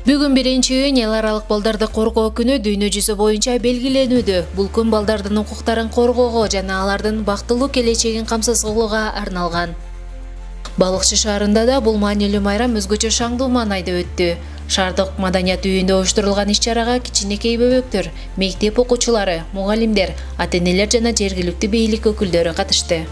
Бүгүн 1-июнь эл аралык балдарды коргоо күнү дүйнө жүзү боюнча белгиленүүдө. Бул күн балдардын укуктарын коргоого жана алардын бактылуу келечегин камсыз кылууга арналган. Балыкчы шаарында да бул маанилүү майрам өзгөчө шаңдуу маанайда өттү. Шаардык маданият үйүндө оюштурулган иш-чарага кичинекей бөбөктөр, мектеп окуучулары, мугалимдер, ата-энелер жана жергиликтүү бийлик өкүлдөрү катышты.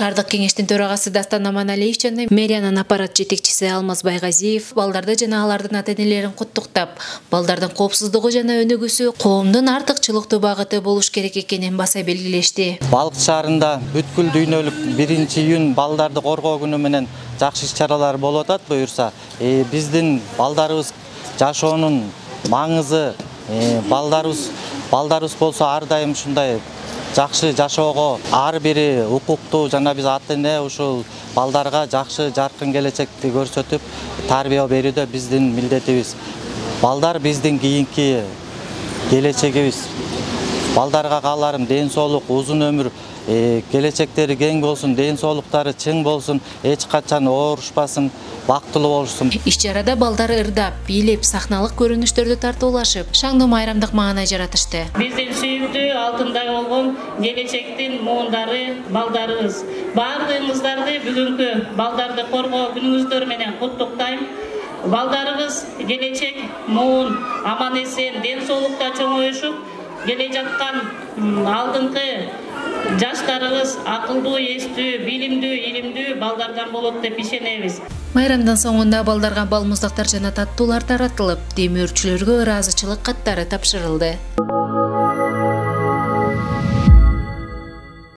Шаардык кеңештин төрагасы Дастан Аманалиев жана мэриянын аппарат жетекчиси Алмаз Байгазиев балдарды жана алардын ата-энелерин куттуктап, балдардын коопсуздугу жана өнүгүүсү коомдун артыкчылыктуу багыты болуш керек экенин баса белгилешти. Балыкчы шаарында бүткүл дүйнөлүк 1-июнь балдарды коргоо күнү менен жакшы иш-чаралар болуп атат буюрса. Биздин балдарыбыз жашоонун маңызы, балдарыбыз болсо ар дайым ушундай жакшы жашоого ар бири укуктуу жана биз ата-эне ушул балдарга жакшы жаркын келечекти көрсөтүп тарбия берүүдө биздин милдетибиз. Балдар биздин кийинки келечегибиз. Балдарга кааларым ден соолук, узун өмүр, келечектери кең болсун, ден соолуктары чың болсун, эч качан оорушпасын, бактылуу болушун. Иш-чарада балдар ырдап, бийлеп, сахналык көрүнүштөрдү тартуулашып, шаңдуу майрамдык маанай жаратышты. Биздин сүйүктүү алтындай болгон келечектин муундары балдарыбыз. Баардыгыңыздарды бүгүнкү балдарды коргоо күнүңүздөр менен куттуктайм. Балдарыбыз келечек муун, аман-эсен, ден соолукта чоңоюшуп, келе жаткан алдыңкы жаштарыбыз акылдуу, эстүү, билимдүү, илимдүү балдардан болот деп ишенебиз. Майрамдын соңунда балдарга балмуздактар жана таттуулар таратылып, демөөрчүлөргө ыраазычылык каттары тапшырылды.